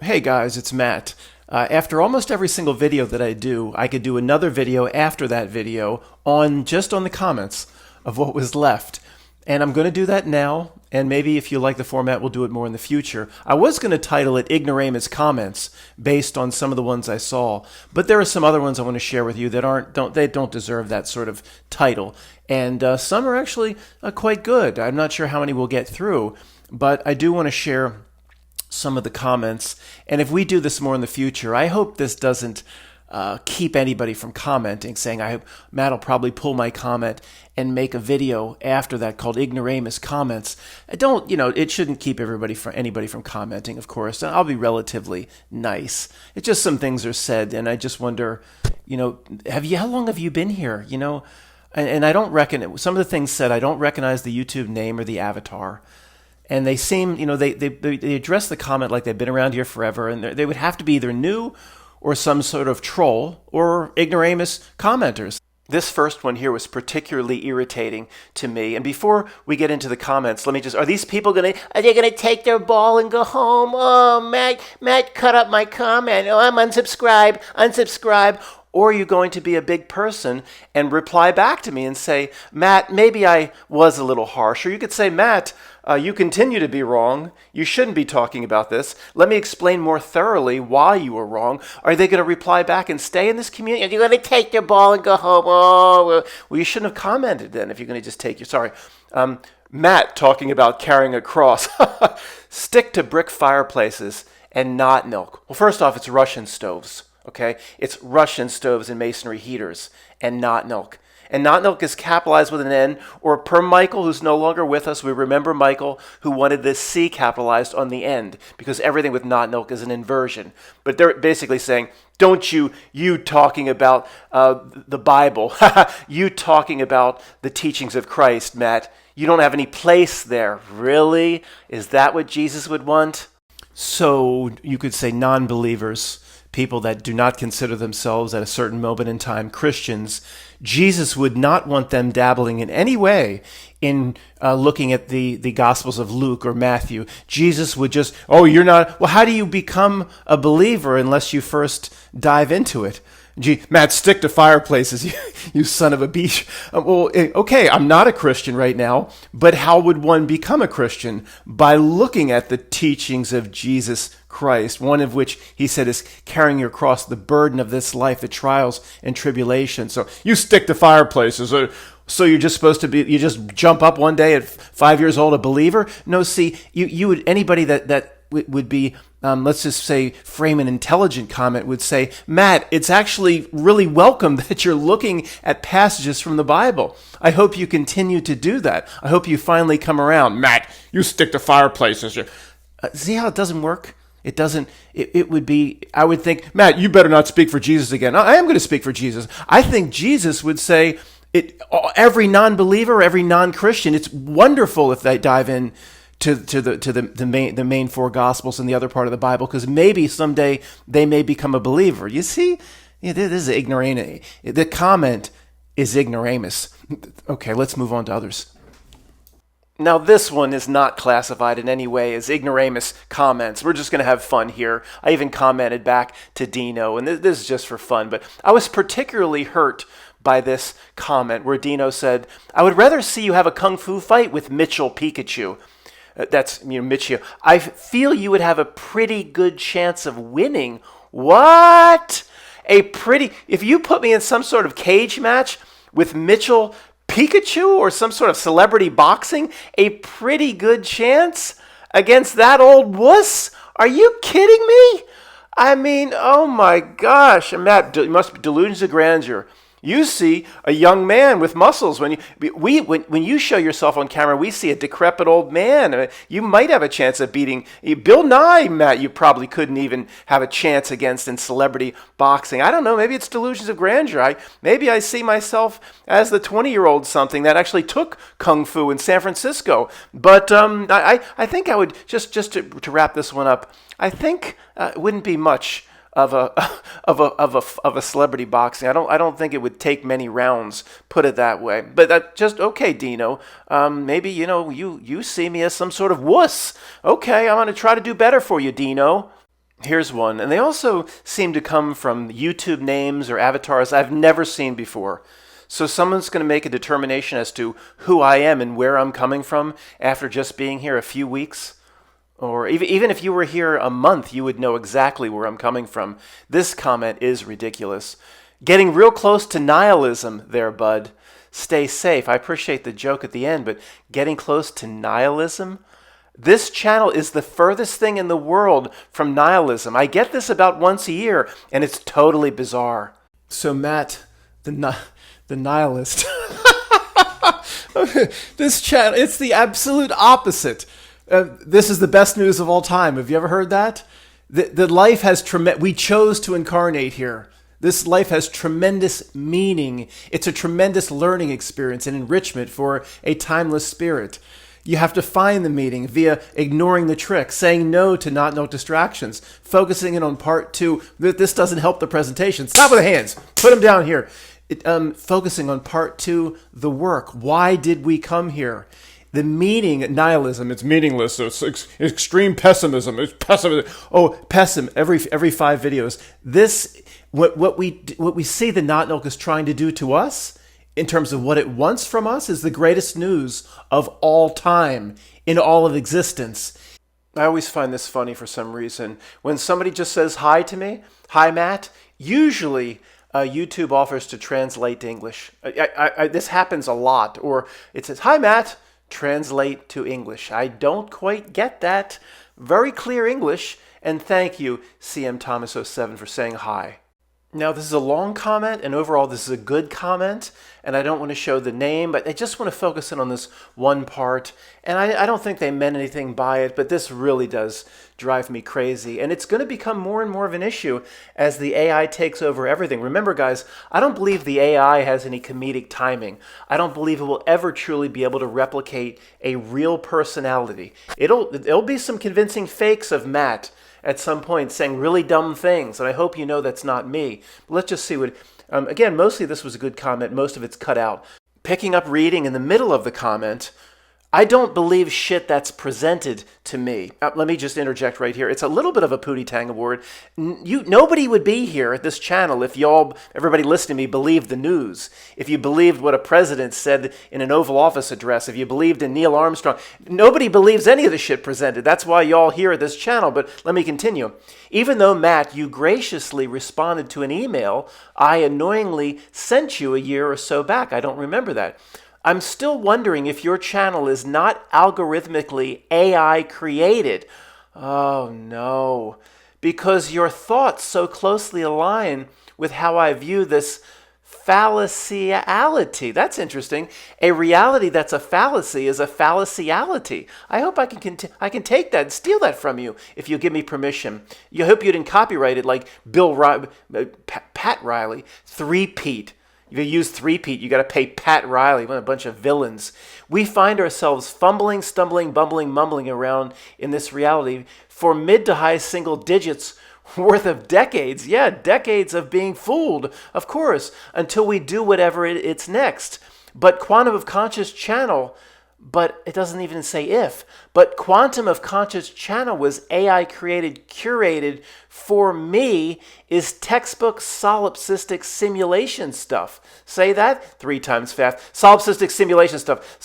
Hey guys, it's Matt. After almost every single video that I do, I could do another video after that video on just on the comments of what was left. And I'm going to do that now, and maybe if you like the format, we'll do it more in the future. I was going to title it Ignoramus Comments based on some of the ones I saw, but there are some other ones I want to share with you that don't deserve that sort of title. And some are actually quite good. I'm not sure how many we'll get through, but I do want to share some of the comments. And if we do this more in the future, I hope this doesn't keep anybody from commenting, saying, I hope Matt will probably pull my comment and make a video after that called Ignoramus Comments. It shouldn't keep anybody from commenting, of course. And I'll be relatively nice. It's just some things are said, and I just wonder, how long have you been here? And I don't reckon it. Some of the things said, I don't recognize the YouTube name or the avatar. And they seem, they address the comment like they've been around here forever, and they would have to be either new or some sort of troll or ignoramus commenters. This first one here was particularly irritating to me. And before we get into the comments, are these people are they gonna take their ball and go home? Oh, Matt cut up my comment. Oh, I'm unsubscribe. Or are you going to be a big person and reply back to me and say, Matt, maybe I was a little harsh. Or you could say, Matt, you continue to be wrong. You shouldn't be talking about this. Let me explain more thoroughly why you were wrong. Are they going to reply back and stay in this community? Are you going to take their ball and go home? Oh, well, you shouldn't have commented then if you're going to just take your, sorry. Matt talking about carrying a cross. Stick to brick fireplaces and not milk. Well, first off, it's Russian stoves. Okay, it's Russian stoves and masonry heaters, and not milk. And not milk is capitalized with an N, or per Michael, who's no longer with us. We remember Michael, who wanted this C capitalized on the end, because everything with not milk is an inversion. But they're basically saying, don't you talking about the Bible, you talking about the teachings of Christ, Matt, you don't have any place there. Really? Is that what Jesus would want? So you could say non-believers, people that do not consider themselves at a certain moment in time Christians, Jesus would not want them dabbling in any way in looking at the Gospels of Luke or Matthew. Jesus would just, you're not, well, how do you become a believer unless you first dive into it? Matt, stick to fireplaces, you son of a beach. Okay, I'm not a Christian right now, but how would one become a Christian? By looking at the teachings of Jesus Christ, one of which he said is carrying your cross, the burden of this life, the trials and tribulations. So you stick to fireplaces. So you're just supposed to be, you just jump up one day at 5 years old, a believer? No, see, you would, anybody that would be, let's just say, frame an intelligent comment would say, Matt, it's actually really welcome that you're looking at passages from the Bible. I hope you continue to do that. I hope you finally come around. Matt, you stick to fireplaces. See how it doesn't work? It doesn't, it would be, I would think, Matt, you better not speak for Jesus again. I am going to speak for Jesus. I think Jesus would say, every non-believer, every non-Christian, it's wonderful if they dive in to the main four Gospels and the other part of the Bible, because maybe someday they may become a believer. You see, this is ignoramus. The comment is ignoramus. Okay, let's move on to others. Now, this one is not classified in any way as ignoramus comments. We're just going to have fun here. I even commented back to Dino, and this is just for fun, but I was particularly hurt by this comment where Dino said, I would rather see you have a kung fu fight with Mitchell Pikachu. That's Michio. I feel you would have a pretty good chance of winning. What? If you put me in some sort of cage match with Mitchell Pikachu or some sort of celebrity boxing, a pretty good chance against that old wuss? Are you kidding me? I mean, oh my gosh. Matt, it must be delusions of grandeur. You see a young man with muscles. When you show yourself on camera, we see a decrepit old man. I mean, you might have a chance of beating Bill Nye, Matt. You probably couldn't even have a chance against in celebrity boxing. I don't know. Maybe it's delusions of grandeur. Maybe I see myself as the 20-year-old something that actually took kung fu in San Francisco. But I think I would just to wrap this one up. I think it wouldn't be much of a celebrity boxing. I don't think it would take many rounds, put it that way. But that just okay, Dino. Maybe you see me as some sort of wuss. Okay, I'm gonna try to do better for you, Dino. Here's one, and they also seem to come from YouTube names or avatars I've never seen before. So someone's going to make a determination as to who I am and where I'm coming from after just being here a few weeks. Or even if you were here a month, you would know exactly where I'm coming from. This comment is ridiculous. Getting real close to nihilism there, bud. Stay safe. I appreciate the joke at the end, but getting close to nihilism? This channel is the furthest thing in the world from nihilism. I get this about once a year, and it's totally bizarre. So Matt, the nihilist. This channel, it's the absolute opposite. This is the best news of all time. Have you ever heard that? The life has we chose to incarnate here. This life has tremendous meaning. It's a tremendous learning experience and enrichment for a timeless spirit. You have to find the meaning via ignoring the trick, saying no to not distractions, focusing in on part two. This doesn't help the presentation. Stop with the hands. Put them down here. Focusing on part two, the work. Why did we come here? The meaning, nihilism, it's meaningless. So it's extreme pessimism. It's pessimism. Oh, every 5 videos. This, what we see the Not is trying to do to us, in terms of what it wants from us, is the greatest news of all time, in all of existence. I always find this funny for some reason. When somebody just says hi to me, hi Matt, usually YouTube offers to translate to English. This happens a lot. Or it says, hi Matt, translate to English. I don't quite get that. Very clear English. And thank you, CM Thomas 07, for saying hi. Now, this is a long comment, and overall this is a good comment, and I don't want to show the name, but I just want to focus in on this one part, and I don't think they meant anything by it, but this really does drive me crazy, and it's going to become more and more of an issue as the AI takes over everything. Remember, guys, I don't believe the AI has any comedic timing. I don't believe it will ever truly be able to replicate a real personality. It'll be some convincing fakes of Matt at some point saying really dumb things, and I hope you know that's not me. But let's just see what... again, mostly this was a good comment. Most of it's cut out. Picking up reading in the middle of the comment, I don't believe shit that's presented to me. Let me just interject right here. It's a little bit of a Pootie Tang award. Nobody would be here at this channel if everybody listening to me, believed the news. If you believed what a president said in an Oval Office address. If you believed in Neil Armstrong. Nobody believes any of the shit presented. That's why y'all here at this channel. But let me continue. Even though, Matt, you graciously responded to an email I annoyingly sent you a year or so back. I don't remember that. I'm still wondering if your channel is not algorithmically AI created. Oh no, because your thoughts so closely align with how I view this fallaciality. That's interesting. A reality that's a fallacy is a fallaciality. I hope I can take that and steal that from you if you give me permission. You hope you didn't copyright it like Pat Riley, three-peat. If you use three-peat, you got to pay Pat Riley, a bunch of villains. We find ourselves fumbling, stumbling, bumbling, mumbling around in this reality for mid to high single digits worth of decades. Yeah, decades of being fooled, of course, until we do whatever it's next. But Quantum of Conscious Channel, but it doesn't even say if, but Quantum of Conscious Channel was AI created, curated for me, is textbook solipsistic simulation stuff. Say that 3 times fast. Solipsistic simulation stuff.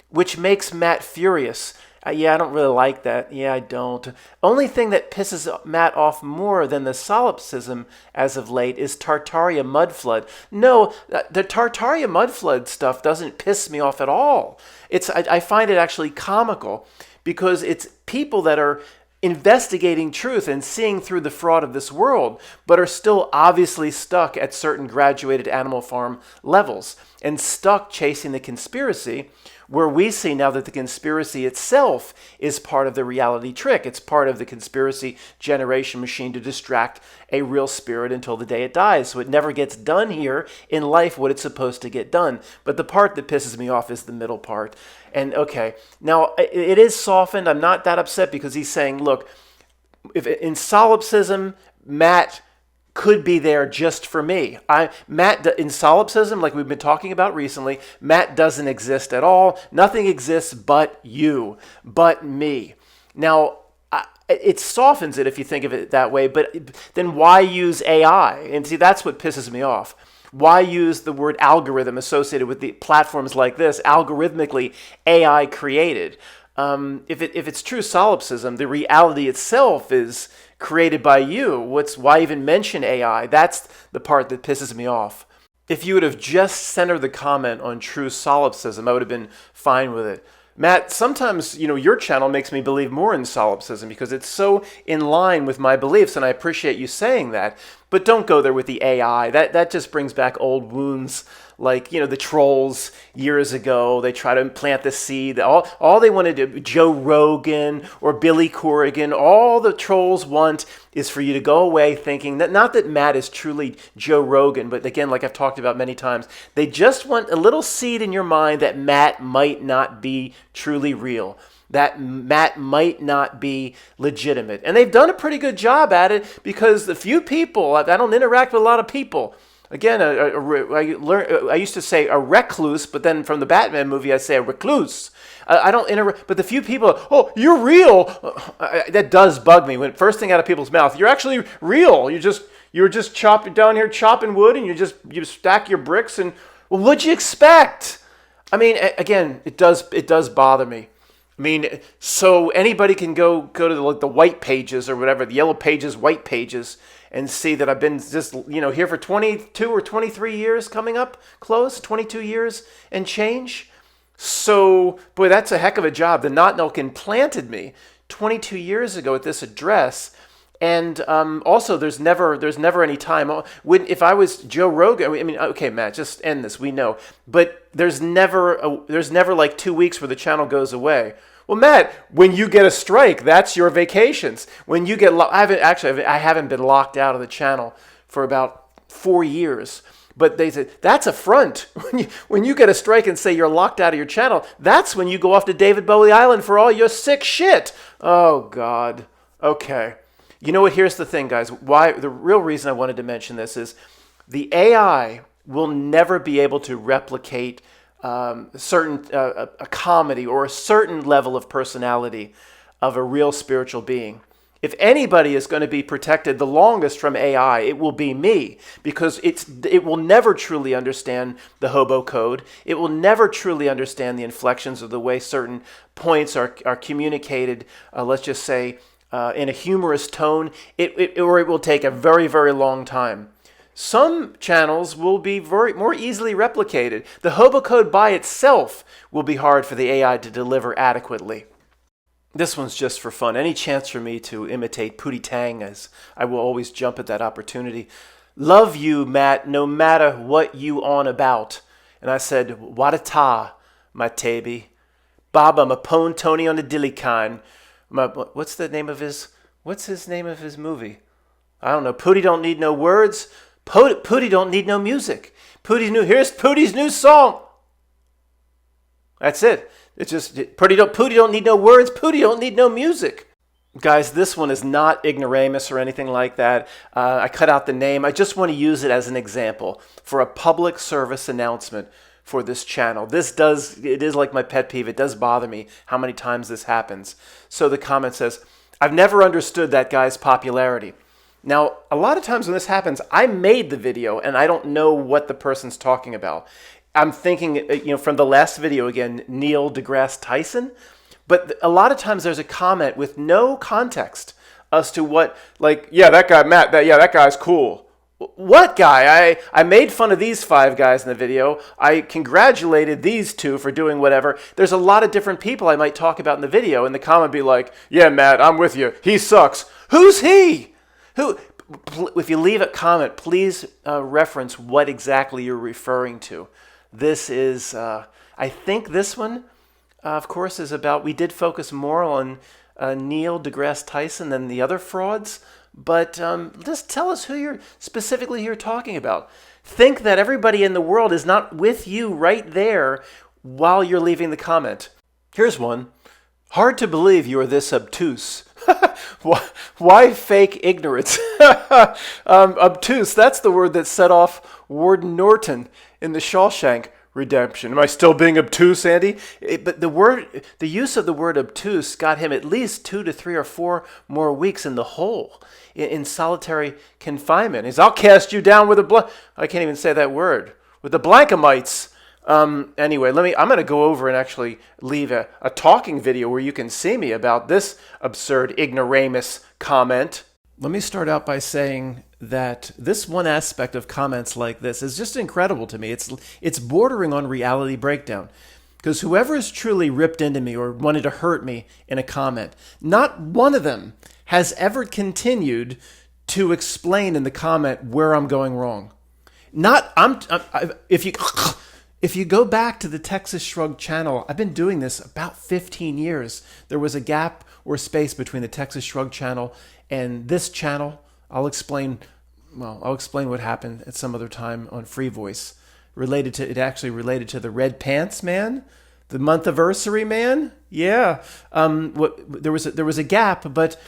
Which makes Matt furious. Yeah, I don't really like that. Yeah, I don't. Only thing that pisses Matt off more than the solipsism as of late is Tartaria Mudflood. No, the Tartaria Mudflood stuff doesn't piss me off at all. I find it actually comical because it's people that are investigating truth and seeing through the fraud of this world, but are still obviously stuck at certain graduated Animal Farm levels and stuck chasing the conspiracy, where we see now that the conspiracy itself is part of the reality trick. It's part of the conspiracy generation machine to distract a real spirit until the day it dies. So it never gets done here in life what it's supposed to get done. But the part that pisses me off is the middle part. And okay, now it is softened. I'm not that upset because he's saying, look, if in solipsism, Matt could be there just for me. Matt, in solipsism, like we've been talking about recently, Matt doesn't exist at all. Nothing exists but you, but me. Now, it softens it if you think of it that way, but then why use AI? And see, that's what pisses me off. Why use the word algorithm associated with the platforms like this, algorithmically AI created? If it's true solipsism, the reality itself is created by you. Why even mention AI? That's the part that pisses me off. If you would have just centered the comment on true solipsism, I would have been fine with it. Matt, sometimes, your channel makes me believe more in solipsism because it's so in line with my beliefs, and I appreciate you saying that. But don't go there with the AI. That just brings back old wounds, like, the trolls years ago. They try to plant the seed. All they want to do, Joe Rogan or Billy Corrigan, all the trolls want is for you to go away thinking that, not that Matt is truly Joe Rogan, but again, like I've talked about many times, they just want a little seed in your mind that Matt might not be truly real, that Matt might not be legitimate. And they've done a pretty good job at it because the few people, I don't interact with a lot of people. Again, I used to say a recluse, but then from the Batman movie, I say a recluse. I don't interact, but the few people, oh, you're real. That does bug me. When first thing out of people's mouth, you're actually real. You're just chopping down here, chopping wood, and you stack your bricks. And well, what'd you expect? I mean, again, it does bother me. I mean, so anybody can go to the white pages or whatever, the yellow pages, white pages, and see that I've been just, here for 22 or 23 years coming up close, 22 years and change. So, boy, that's a heck of a job. The Not Nulkin planted me 22 years ago at this address. And also, there's never any time. If I was Joe Rogan, I mean, okay, Matt, just end this. We know, but there's never like 2 weeks where the channel goes away. Well, Matt, when you get a strike, that's your vacations. When you get, I haven't been locked out of the channel for about 4 years. But they said, that's a front. When you get a strike and say you're locked out of your channel, that's when you go off to David Bowie Island for all your sick shit. Oh, God. Okay. You know what? Here's the thing, guys. The real reason I wanted to mention this is the AI will never be able to replicate a comedy or a certain level of personality of a real spiritual being. If anybody is going to be protected the longest from AI, it will be me, because it will never truly understand the hobo code. It will never truly understand the inflections of the way certain points are communicated, let's just say, in a humorous tone. It will take a very, very long time. Some channels will be more easily replicated. The hobo code by itself will be hard for the AI to deliver adequately. This one's just for fun. Any chance for me to imitate Pootie Tang, as I will always jump at that opportunity. Love you, Matt, no matter what you on about. And I said, Wadata, my taby. Baba, Mapone Tony on the Dillican. What's his name of his movie? I don't know. Pootie don't need no words. Pootie don't need no music. Here's Pootie's new song. That's it. It's just, Pootie don't need no words. Pootie don't need no music. Guys, this one is not Ignoramus or anything like that. I cut out the name. I just want to use it as an example for a public service announcement for this channel. It is like my pet peeve. It does bother me how many times this happens. So the comment says, I've never understood that guy's popularity. Now, a lot of times when this happens, I made the video and I don't know what the person's talking about. I'm thinking, from the last video again, Neil deGrasse Tyson. But a lot of times there's a comment with no context as to what, like, yeah, that guy, Matt, that guy's cool. What guy? I made fun of these 5 guys in the video. I congratulated these 2 for doing whatever. There's a lot of different people I might talk about in the video, and the comment be like, yeah, Matt, I'm with you. He sucks. Who's he? If you leave a comment, please reference what exactly you're referring to. This is, I think this one, of course, is about, we did focus more on Neil deGrasse Tyson than the other frauds, but just tell us who you're specifically here talking about. Think that everybody in the world is not with you right there while you're leaving the comment. Here's one. Hard to believe you are this obtuse. Why fake ignorance? Obtuse, that's the word that set off Warden Norton in The Shawshank. redemption. Am I still being obtuse, Andy? But the use of the word obtuse got him at least 2 to 3 or 4 more weeks in the hole, in solitary confinement. I'll cast you down with I can't even say that word. With the Blankamites. Anyway, I'm going to go over and actually leave a talking video where you can see me about this absurd ignoramus comment. Let me start out by saying that this one aspect of comments like this is just incredible to me. It's bordering on reality breakdown. Because whoever has truly ripped into me or wanted to hurt me in a comment, not one of them has ever continued to explain in the comment where I'm going wrong. If you go back to the Texas Shrug channel, I've been doing this about 15 years. There was a gap or space between the Texas Shrug channel and this channel. I'll explain what happened at some other time on Free Voice. Related to the Red Pants Man, the month-iversary man. Yeah, there was a gap, but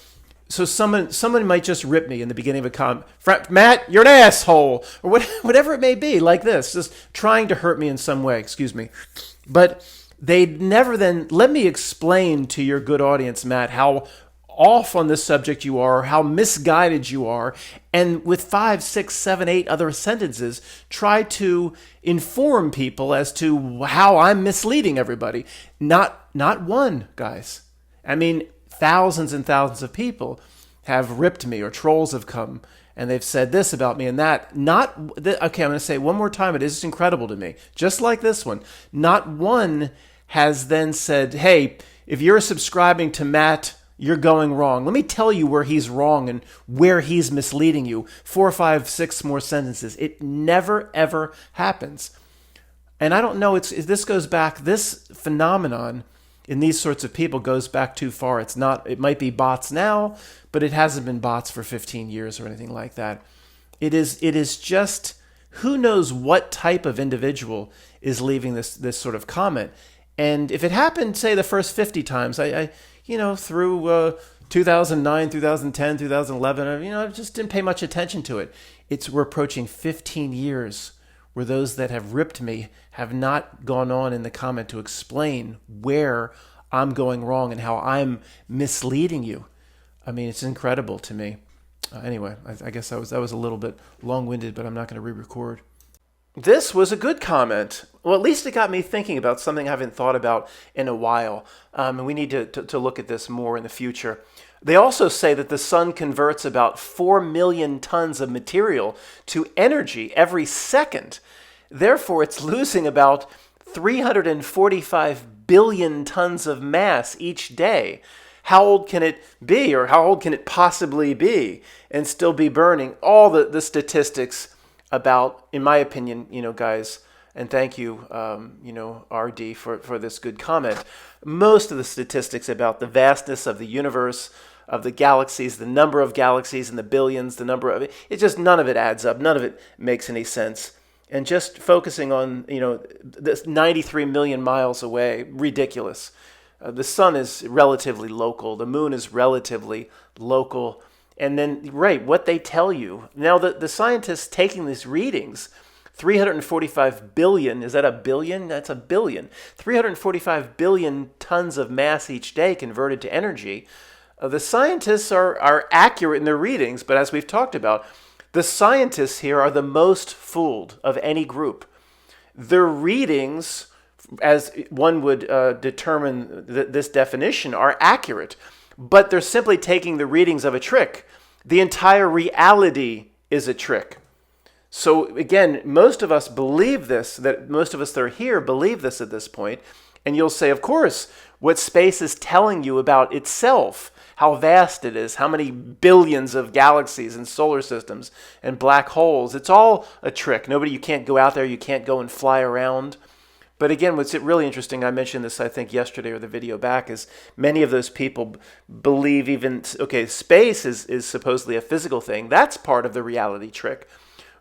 so someone might just rip me in the beginning of a comment. Matt, you're an asshole, or whatever it may be, like this, just trying to hurt me in some way. Excuse me, but they never then let me explain to your good audience, Matt, how off on this subject you are, how misguided you are, and with 5, 6, 7, 8 other sentences, try to inform people as to how I'm misleading everybody. Not one, guys. I mean, thousands and thousands of people have ripped me, or trolls have come and they've said this about me and that. Okay, I'm going to say it one more time. It is incredible to me. Just like this one. Not one has then said, hey, if you're subscribing to Matt, you're going wrong. Let me tell you where he's wrong and where he's misleading you. 4, 5, 6 more sentences. It never, ever happens. And I don't know, this phenomenon in these sorts of people goes back too far. It might be bots now, but it hasn't been bots for 15 years or anything like that. It is just, who knows what type of individual is leaving this sort of comment. And if it happened, say, the first 50 times, through 2009, 2010, 2011, I just didn't pay much attention to it. We're approaching 15 years where those that have ripped me have not gone on in the comment to explain where I'm going wrong and how I'm misleading you. I mean, it's incredible to me. Anyway, I guess that was a little bit long-winded, but I'm not going to re-record. This was a good comment. Well, at least it got me thinking about something I haven't thought about in a while. And we need to look at this more in the future. They also say that the sun converts about 4 million tons of material to energy every second. Therefore, it's losing about 345 billion tons of mass each day. How old can it be, or how old can it possibly be, and still be burning? All the statistics about, in my opinion, guys, and thank you, RD, for this good comment. Most of the statistics about the vastness of the universe, of the galaxies, the number of galaxies in the billions, the number of it just none of it adds up. None of it makes any sense. And just focusing on, this 93 million miles away, ridiculous. The sun is relatively local. The moon is relatively local. And then, right, what they tell you. Now, the scientists taking these readings, 345 billion, is that a billion? That's a billion. 345 billion tons of mass each day converted to energy. The scientists are accurate in their readings, but as we've talked about, the scientists here are the most fooled of any group. Their readings, as one would determine this definition, are accurate, but they're simply taking the readings of a trick. The entire reality is a trick. So again, most of us believe this, that most of us that are here believe this at this point, and you'll say, of course, what space is telling you about itself, how vast it is, how many billions of galaxies and solar systems and black holes. It's all a trick. You can't go out there, you can't go and fly around. But again, what's really interesting, I mentioned this, I think, yesterday or the video back, is many of those people believe space is supposedly a physical thing. That's part of the reality trick.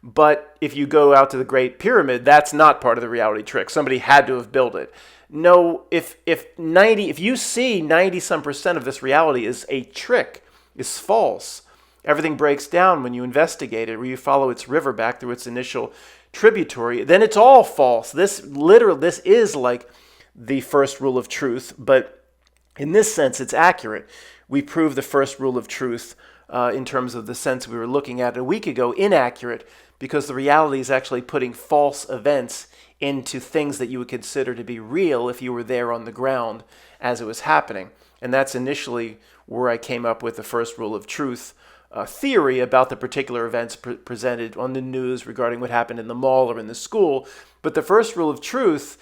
But if you go out to the Great Pyramid, that's not part of the reality trick. Somebody had to have built it. No, if you see 90-some% of this reality is a trick, is false, everything breaks down when you investigate it, or you follow its river back through its initial tributary, then it's all false. This is like the first rule of truth, but in this sense, it's accurate. We prove the first rule of truth in terms of the sense we were looking at a week ago, inaccurate, because the reality is actually putting false events into things that you would consider to be real if you were there on the ground as it was happening. And that's initially where I came up with the first rule of truth theory about the particular events presented on the news regarding what happened in the mall or in the school. But the first rule of truth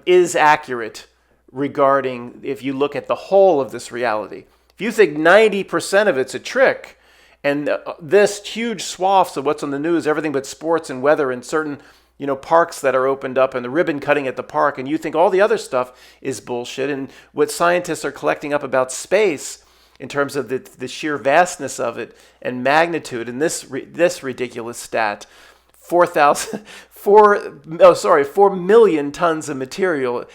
is accurate regarding if you look at the whole of this reality. If you think 90% of it's a trick, and this huge swaths of what's on the news, everything but sports and weather and certain parks that are opened up and the ribbon cutting at the park, and you think all the other stuff is bullshit, and what scientists are collecting up about space in terms of the sheer vastness of it and magnitude, and this ridiculous stat, 4 million tons of material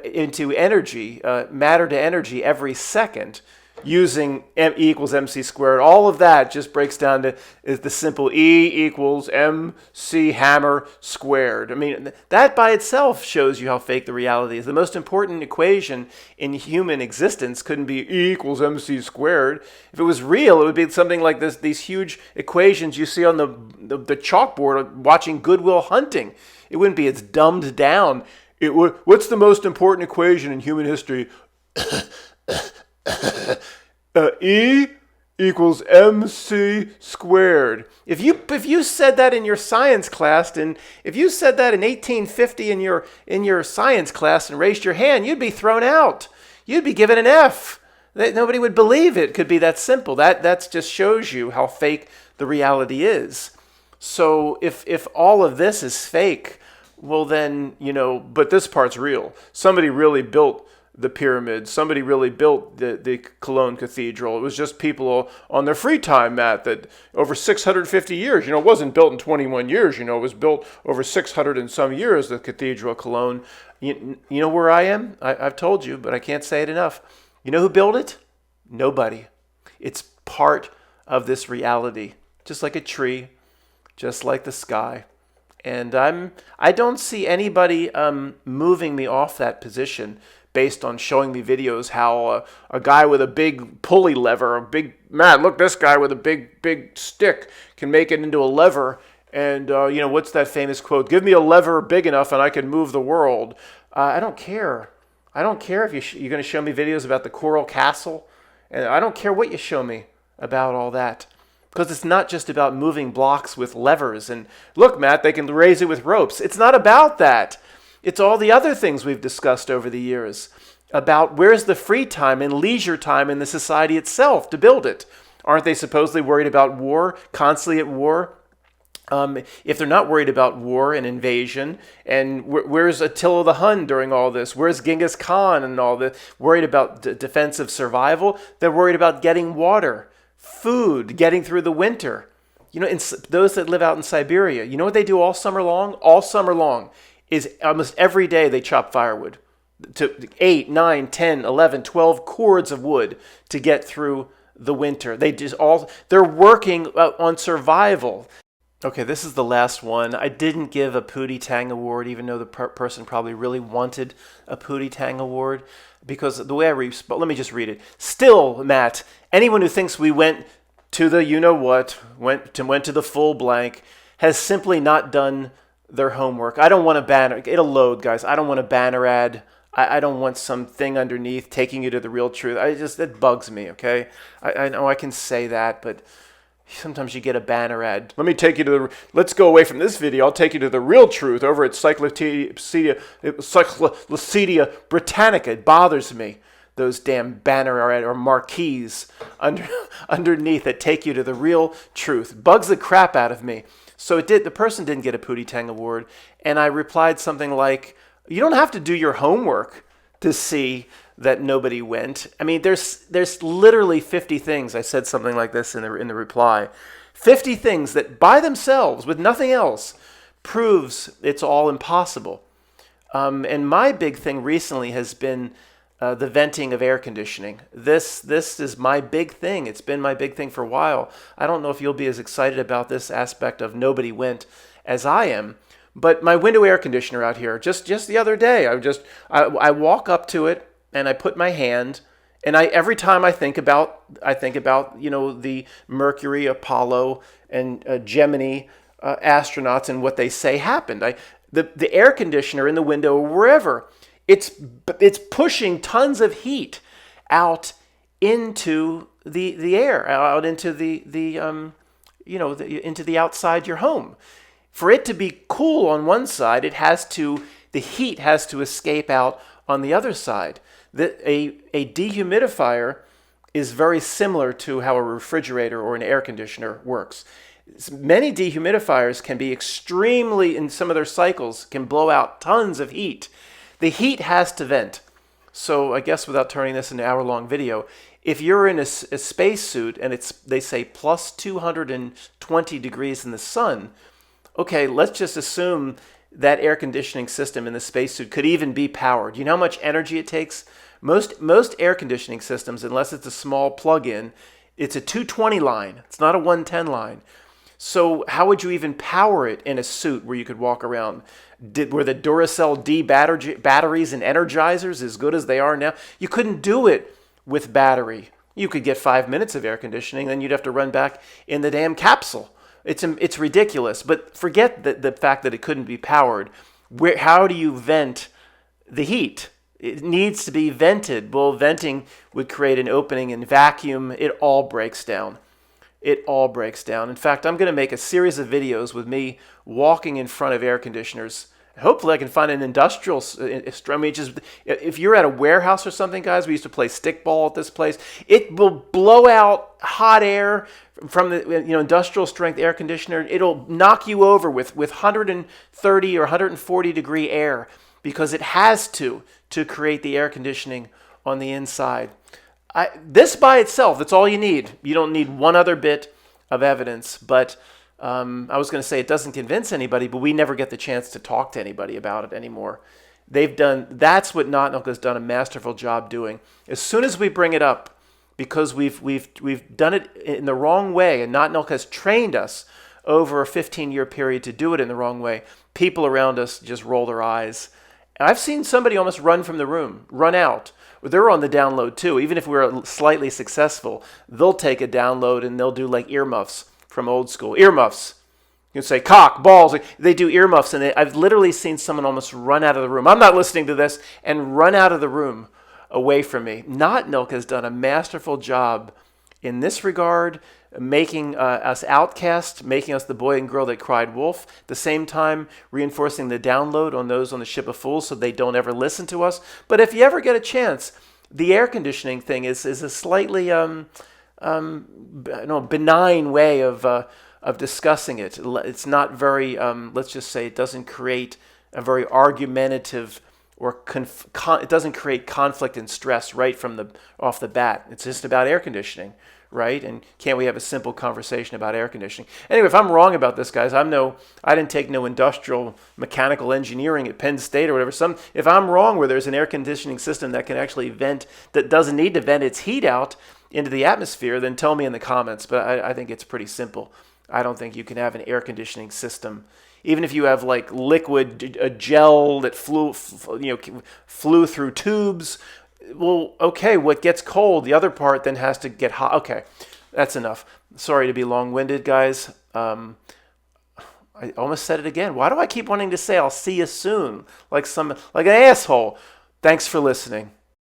into energy, matter to energy every second, using E equals mc squared. All of that just breaks down to is the simple E equals mc hammer squared. I mean, that by itself shows you how fake the reality is. The most important equation in human existence couldn't be E equals mc squared. If it was real, it would be something like this. These huge equations you see on the chalkboard watching Good Will Hunting. It wouldn't be as dumbed down. What's the most important equation in human history? E equals mc squared. If you said that in your science class, and if you said that in 1850 in your science class and raised your hand, you'd be thrown out. You'd be given an F. Nobody would believe it could be that simple. That just shows you how fake the reality is. So if all of this is fake, well then, but this part's real. Somebody really built the pyramids. Somebody really built the Cologne Cathedral. It was just people on their free time, Matt, that over 650 years, it wasn't built in 21 years, it was built over 600 and some years, the Cathedral of Cologne. You know where I am? I've told you, but I can't say it enough. You know who built it? Nobody. It's part of this reality, just like a tree, just like the sky. And I don't see anybody moving me off that position based on showing me videos how a guy with a big pulley lever, man, look, this guy with a big stick can make it into a lever. And, what's that famous quote? Give me a lever big enough and I can move the world. I don't care. I don't care if you're going to show me videos about the Coral Castle. And I don't care what you show me about all that. Because it's not just about moving blocks with levers. And look, Matt, they can raise it with ropes. It's not about that. It's all the other things we've discussed over the years about where's the free time and leisure time in the society itself to build it. Aren't they supposedly worried about war, constantly at war? If they're not worried about war and invasion, and where's Attila the Hun during all this? Where's Genghis Khan and all this? Worried about defensive survival? They're worried about getting water, food, getting through the winter. Those that live out in Siberia, you know what they do all summer long? All summer long is almost every day they chop firewood to 8, 9, 10, 11, 12 cords of wood to get through the winter. They're working on survival. Okay, this is the last one. I didn't give a Pootie Tang award, even though the person probably really wanted a Pootie Tang award, because the way I let me just read it. Still, Matt, anyone who thinks we went to the you-know-what, went to the full blank, has simply not done their homework. I don't want a banner. It'll load, guys. I don't want a banner ad. I don't want some thing underneath taking you to the real truth. It bugs me, okay? I know I can say that, but sometimes you get a banner ad. Let's go away from this video. I'll take you to the real truth over at Encyclopedia Britannica. It bothers me. Those damn banner ad or marquees underneath that take you to the real truth. Bugs the crap out of me. So the person didn't get a Pootie Tang award, and I replied something like, you don't have to do your homework to see that nobody went. I mean, there's literally 50 things. I said something like this in the reply. 50 things that by themselves, with nothing else, proves it's all impossible. And my big thing recently has been the venting of air conditioning. This is my big thing. It's been my big thing for a while. I don't know if you'll be as excited about this aspect of nobody went as I am. But my window air conditioner out here, just the other day, I walk up to it and I put my hand, and every time I think about the Mercury, Apollo, and Gemini astronauts and what they say happened. The air conditioner in the window or wherever, it's pushing tons of heat out into the air, out into into the outside your home. For it to be cool on one side, the heat has to escape out on the other side. A dehumidifier is very similar to how a refrigerator or an air conditioner works. Many dehumidifiers can be extremely, in some of their cycles, can blow out tons of heat. The heat has to vent. So I guess without turning this into an hour-long video, if you're in a spacesuit and they say plus 220 degrees in the sun, okay, let's just assume that air conditioning system in the spacesuit could even be powered. You know how much energy it takes? Most air conditioning systems, unless it's a small plug-in, it's a 220 line. It's not a 110 line. So how would you even power it in a suit where you could walk around? Were the Duracell D batteries and energizers as good as they are now? You couldn't do it with battery. You could get 5 minutes of air conditioning, then you'd have to run back in the damn capsule. It's ridiculous. But forget the fact that it couldn't be powered. How do you vent the heat? It needs to be vented. Well, venting would create an opening in vacuum. It all breaks down. It all breaks down. In fact, I'm going to make a series of videos with me walking in front of air conditioners. Hopefully I can find an industrial, if you're at a warehouse or something, guys, we used to play stickball at this place. It will blow out hot air from the industrial strength air conditioner. It'll knock you over with 130 or 140 degree air because it has to create the air conditioning on the inside. This by itself, that's all you need. You don't need one other bit of evidence, but I was going to say it doesn't convince anybody, but we never get the chance to talk to anybody about it anymore. That's what Not Milk has done a masterful job doing. As soon as we bring it up, because we've done it in the wrong way, and Not Milk has trained us over a 15-year period to do it in the wrong way, people around us just roll their eyes. And I've seen somebody almost run from the room, run out. They're on the download too. Even if we're slightly successful, they'll take a download and they'll do like earmuffs from old school. Earmuffs. You can say cock, balls. They do earmuffs, and I've literally seen someone almost run out of the room. I'm not listening to this, and run out of the room away from me. Not Milk has done a masterful job in this regard, making us outcast, making us the boy and girl that cried wolf, at the same time reinforcing the download on those on the ship of fools so they don't ever listen to us. But if you ever get a chance, the air conditioning thing is a slightly benign way of discussing it. It's not very, let's just say it doesn't create a very argumentative or it doesn't create conflict and stress right from off the bat. It's just about air conditioning, right? And can't we have a simple conversation about air conditioning? Anyway, if I'm wrong about this, guys, I didn't take no industrial mechanical engineering at Penn State or whatever. If I'm wrong where there's an air conditioning system that can actually vent, that doesn't need to vent its heat out into the atmosphere, then tell me in the comments. But I think it's pretty simple. I don't think you can have an air conditioning system, even if you have like liquid, a gel that flew through tubes. Well, okay, what gets cold, the other part then has to get hot. Okay, that's enough. Sorry to be long-winded, guys. I almost said it again. Why do I keep wanting to say I'll see you soon, like an asshole? Thanks for listening.